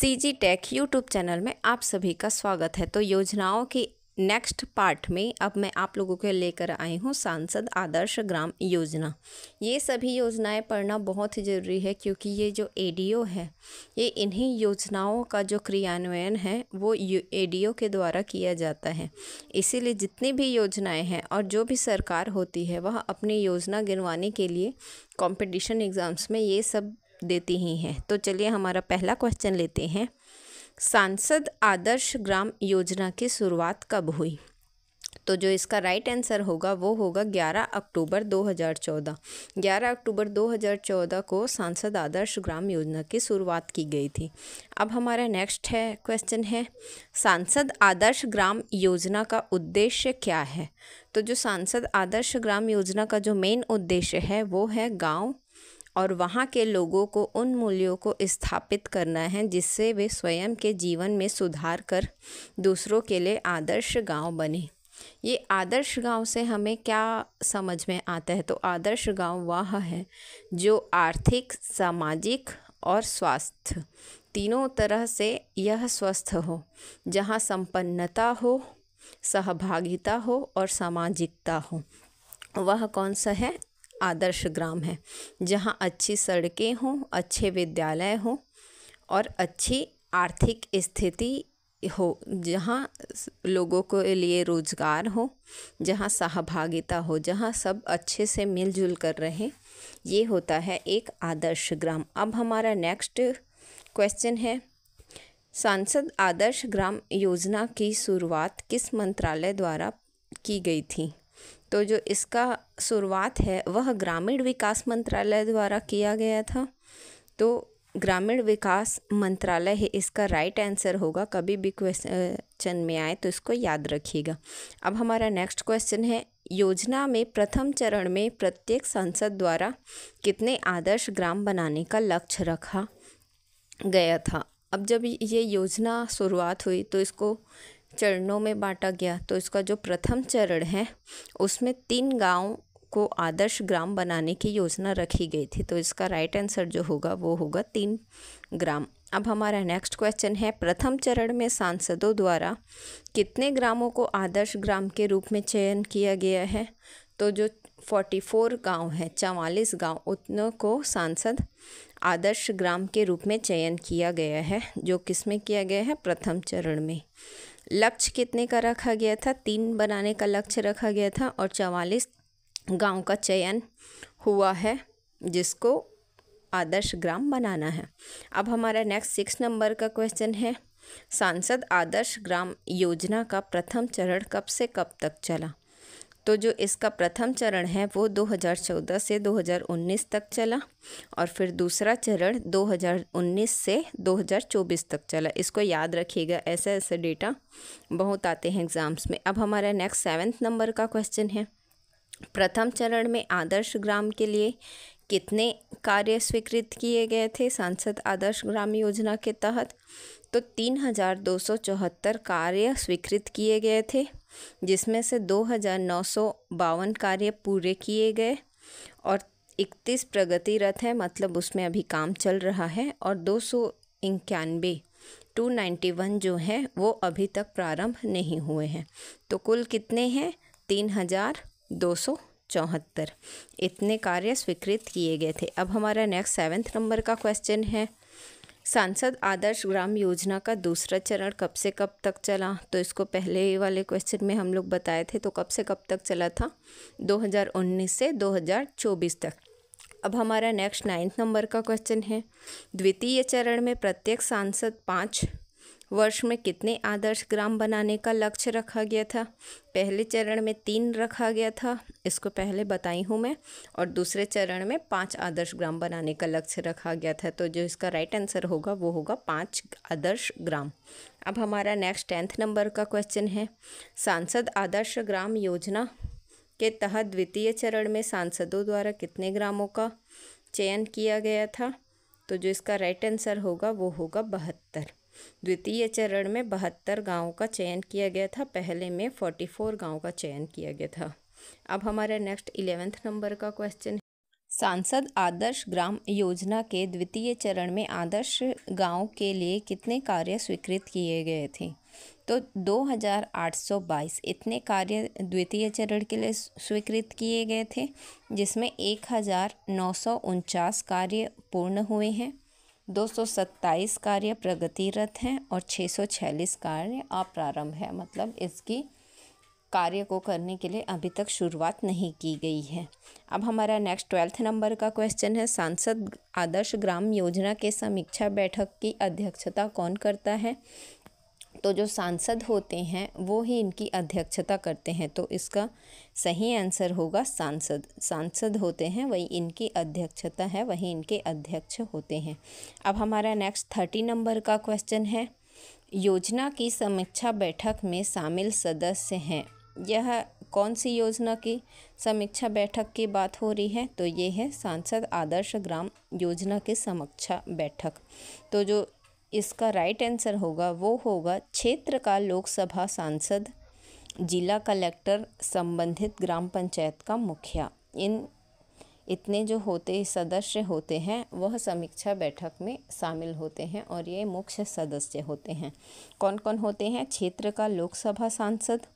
CG take YouTube channel में आप सभी का स्वागत है। तो योजनाओं की नेक्स्ट पार्ट में अब मैं आप लोगों के लेकर आई हूँ सांसद आदर्श ग्राम योजना। ये सभी योजनाएं पढ़ना बहुत ही ज़रूरी है क्योंकि ये जो एडीओ है ये इन्हीं योजनाओं का जो क्रियान्वयन है वो एडीओ के द्वारा किया जाता है। इसीलिए जितनी भी योजनाएं हैं और जो भी सरकार होती है वह अपनी योजना गिनवाने के लिए कंपटीशन एग्ज़ाम्स में ये सब देती ही हैं। तो चलिए हमारा पहला क्वेश्चन लेते हैं। सांसद आदर्श ग्राम योजना की शुरुआत कब हुई? तो जो इसका राइट आंसर होगा वो होगा 11 अक्टूबर 2014। 11 अक्टूबर 2014 को सांसद आदर्श ग्राम योजना की शुरुआत की गई थी। अब हमारा नेक्स्ट क्वेश्चन है सांसद आदर्श ग्राम योजना का उद्देश्य क्या है? तो जो सांसद आदर्श ग्राम योजना का जो मेन उद्देश्य है वो है गाँव और वहाँ के लोगों को उन मूल्यों को स्थापित करना है जिससे वे स्वयं के जीवन में सुधार कर दूसरों के लिए आदर्श गांव बने। ये आदर्श गांव से हमें क्या समझ में आता है? तो आदर्श गांव वह है जो आर्थिक, सामाजिक और स्वास्थ्य तीनों तरह से यह स्वस्थ हो, जहाँ संपन्नता हो, सहभागिता हो और सामाजिकता हो। वह कौन सा है? आदर्श ग्राम है। जहाँ अच्छी सड़कें हों, अच्छे विद्यालय हों और अच्छी आर्थिक स्थिति हो, जहाँ लोगों के लिए रोजगार हो, जहाँ सहभागिता हो, जहाँ सब अच्छे से मिलजुल कर रहें, ये होता है एक आदर्श ग्राम। अब हमारा नेक्स्ट क्वेश्चन है सांसद आदर्श ग्राम योजना की शुरुआत किस मंत्रालय द्वारा की गई थी? तो जो इसका शुरुआत है वह ग्रामीण विकास मंत्रालय द्वारा किया गया था। तो ग्रामीण विकास मंत्रालय ही इसका राइट आंसर होगा। कभी भी क्वेश्चन में आए तो इसको याद रखिएगा। अब हमारा नेक्स्ट क्वेश्चन है योजना में प्रथम चरण में प्रत्येक सांसद द्वारा कितने आदर्श ग्राम बनाने का लक्ष्य रखा गया था? अब जब ये योजना शुरुआत हुई तो इसको चरणों में बांटा गया। तो इसका जो प्रथम चरण है उसमें 3 गांव को आदर्श ग्राम बनाने की योजना रखी गई थी। तो इसका राइट आंसर जो होगा वो होगा 3 ग्राम। अब हमारा नेक्स्ट क्वेश्चन है प्रथम चरण में सांसदों द्वारा कितने ग्रामों को आदर्श ग्राम के रूप में चयन किया गया है? तो जो 44 गांव है, 44 गांव, उतनों को सांसद आदर्श ग्राम के रूप में चयन किया गया है। जो किस में किया गया है? प्रथम चरण में। लक्ष्य कितने का रखा गया था? 3 बनाने का लक्ष्य रखा गया था और 44 गांव का चयन हुआ है जिसको आदर्श ग्राम बनाना है। अब हमारा नेक्स्ट 6 नंबर का क्वेश्चन है सांसद आदर्श ग्राम योजना का प्रथम चरण कब से कब तक चला? तो जो इसका प्रथम चरण है वो 2014 से 2019 तक चला और फिर दूसरा चरण 2019 से 2024 तक चला। इसको याद रखिएगा, ऐसे ऐसे डेटा बहुत आते हैं एग्ज़ाम्स में। अब हमारा नेक्स्ट 7 नंबर का क्वेश्चन है प्रथम चरण में आदर्श ग्राम के लिए कितने कार्य स्वीकृत किए गए थे सांसद आदर्श ग्राम योजना के तहत? तो 3274 कार्य स्वीकृत किए गए थे, जिसमें से 2952 कार्य पूरे किए गए और 31 प्रगतिरत है, मतलब उसमें अभी काम चल रहा है, और 291 जो है वो अभी तक प्रारंभ नहीं हुए हैं। तो कुल कितने हैं? 3274 इतने कार्य स्वीकृत किए गए थे। अब हमारा नेक्स्ट 7 नंबर का क्वेश्चन है सांसद आदर्श ग्राम योजना का दूसरा चरण कब से कब तक चला? तो इसको पहले वाले क्वेश्चन में हम लोग बताए थे। तो कब से कब तक चला था? 2019 से 2024 तक। अब हमारा नेक्स्ट 9 नंबर का क्वेश्चन है द्वितीय चरण में प्रत्येक सांसद 5 वर्ष में कितने आदर्श ग्राम बनाने का लक्ष्य रखा गया था? पहले चरण में 3 रखा गया था, इसको पहले बताई हूँ मैं, और दूसरे चरण में 5 आदर्श ग्राम बनाने का लक्ष्य रखा गया था। तो जो इसका राइट आंसर होगा वो होगा 5 आदर्श ग्राम। अब हमारा नेक्स्ट 10 नंबर का क्वेश्चन है सांसद आदर्श ग्राम योजना के तहत द्वितीय चरण में सांसदों द्वारा कितने ग्रामों का चयन किया गया था? तो जो इसका राइट आंसर होगा वो होगा 72। द्वितीय चरण में 72 गाँवों का चयन किया गया था, पहले में 44 गाँव का चयन किया गया था। अब हमारा नेक्स्ट 11 नंबर का क्वेश्चन सांसद आदर्श ग्राम योजना के द्वितीय चरण में आदर्श गांव के लिए कितने कार्य स्वीकृत किए गए थे? तो 2822 इतने कार्य द्वितीय चरण के लिए स्वीकृत किए गए थे, जिसमें 1949 कार्य पूर्ण हुए हैं, 227 कार्य प्रगतिरत हैं और 646 कार्य अप्रारंभ है। मतलब इसकी कार्य को करने के लिए अभी तक शुरुआत नहीं की गई है। अब हमारा नेक्स्ट 12th नंबर का क्वेश्चन है, सांसद आदर्श ग्राम योजना के समीक्षा बैठक की अध्यक्षता कौन करता है? तो जो सांसद होते हैं वो ही इनकी अध्यक्षता करते हैं, तो इसका सही आंसर होगा सांसद होते हैं, वही इनकी अध्यक्षता है, वही इनके अध्यक्ष होते हैं। अब हमारा नेक्स्ट 30 नंबर का क्वेश्चन है, योजना की समीक्षा बैठक में शामिल सदस्य हैं। यह कौन सी योजना की समीक्षा बैठक की बात हो रही है? तो ये है सांसद आदर्श ग्राम योजना की समीक्षा बैठक। तो जो इसका राइट आंसर होगा वो होगा क्षेत्र का लोकसभा सांसद, जिला कलेक्टर, संबंधित ग्राम पंचायत का मुखिया। इतने जो सदस्य होते हैं वह समीक्षा बैठक में शामिल होते हैं और ये मुख्य सदस्य होते हैं। कौन कौन होते हैं? क्षेत्र का लोकसभा सांसद,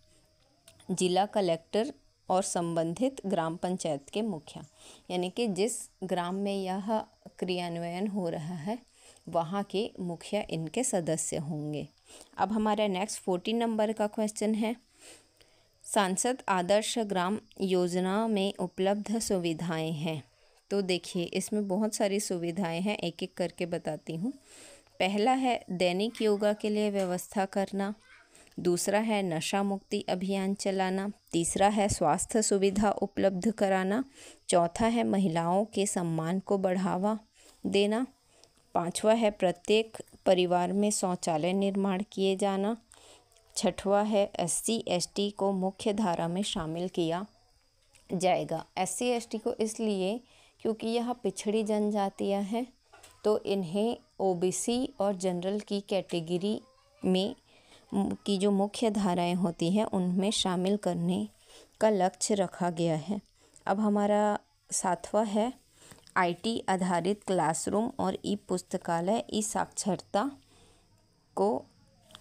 जिला कलेक्टर और संबंधित ग्राम पंचायत के मुखिया। यानी कि जिस ग्राम में यह क्रियान्वयन हो रहा है वहाँ के मुखिया इनके सदस्य होंगे। अब हमारा नेक्स्ट 14 नंबर का क्वेश्चन है, सांसद आदर्श ग्राम योजना में उपलब्ध सुविधाएं हैं। तो देखिए इसमें बहुत सारी सुविधाएं हैं, एक एक करके बताती हूँ। पहला है दैनिक योगा के लिए व्यवस्था करना, दूसरा है नशा मुक्ति अभियान चलाना, तीसरा है स्वास्थ्य सुविधा उपलब्ध कराना, चौथा है महिलाओं के सम्मान को बढ़ावा देना, पांचवा है प्रत्येक परिवार में शौचालय निर्माण किए जाना, छठवा है SC ST को मुख्य धारा में शामिल किया जाएगा। SC ST को इसलिए क्योंकि यह पिछड़ी जनजातियां हैं, तो इन्हें OBC और जनरल की कैटेगरी में की जो मुख्य धाराएं होती हैं उनमें शामिल करने का लक्ष्य रखा गया है। अब हमारा 7वां है IT आधारित क्लासरूम और पुस्तकालय साक्षरता को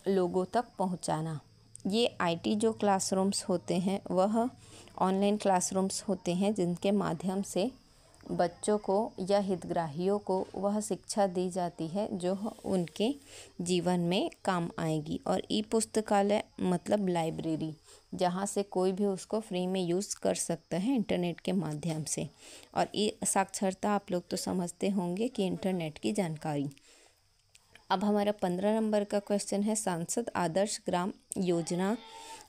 लोगों तक पहुंचाना। ये IT जो क्लासरूम्स होते हैं वह ऑनलाइन क्लासरूम्स होते हैं जिनके माध्यम से बच्चों को या हितग्राहियों को वह शिक्षा दी जाती है जो उनके जीवन में काम आएगी। और पुस्तकालय मतलब लाइब्रेरी, जहाँ से कोई भी उसको फ्री में यूज़ कर सकता है इंटरनेट के माध्यम से। और साक्षरता आप लोग तो समझते होंगे कि इंटरनेट की जानकारी। अब हमारा 15 नंबर का क्वेश्चन है, सांसद आदर्श ग्राम योजना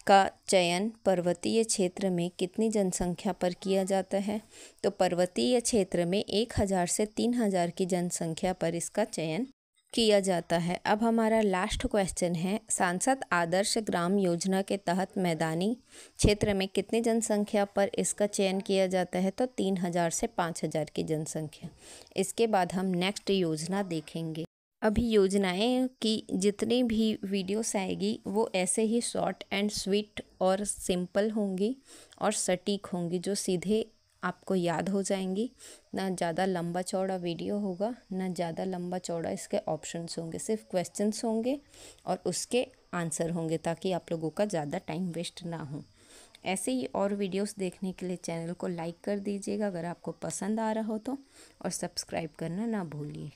का चयन पर्वतीय क्षेत्र में कितनी जनसंख्या पर किया जाता है? तो पर्वतीय क्षेत्र में 1000 से 3000 की जनसंख्या पर इसका चयन किया जाता है। अब हमारा लास्ट क्वेश्चन है, सांसद आदर्श ग्राम योजना के तहत मैदानी क्षेत्र में कितनी जनसंख्या पर इसका चयन किया जाता है? तो 3000 से 5000 की जनसंख्या। इसके बाद हम नेक्स्ट योजना देखेंगे। अभी योजनाएं की जितनी भी वीडियोस आएगी वो ऐसे ही शॉर्ट एंड स्वीट और सिंपल होंगी और सटीक होंगी, जो सीधे आपको याद हो जाएंगी। ना ज़्यादा लंबा चौड़ा वीडियो होगा, ना ज़्यादा लंबा चौड़ा इसके ऑप्शंस होंगे, सिर्फ क्वेश्चंस होंगे और उसके आंसर होंगे, ताकि आप लोगों का ज़्यादा टाइम वेस्ट ना हो। ऐसे ही और वीडियोस देखने के लिए चैनल को लाइक कर दीजिएगा अगर आपको पसंद आ रहा हो तो, और सब्सक्राइब करना ना भूलिए।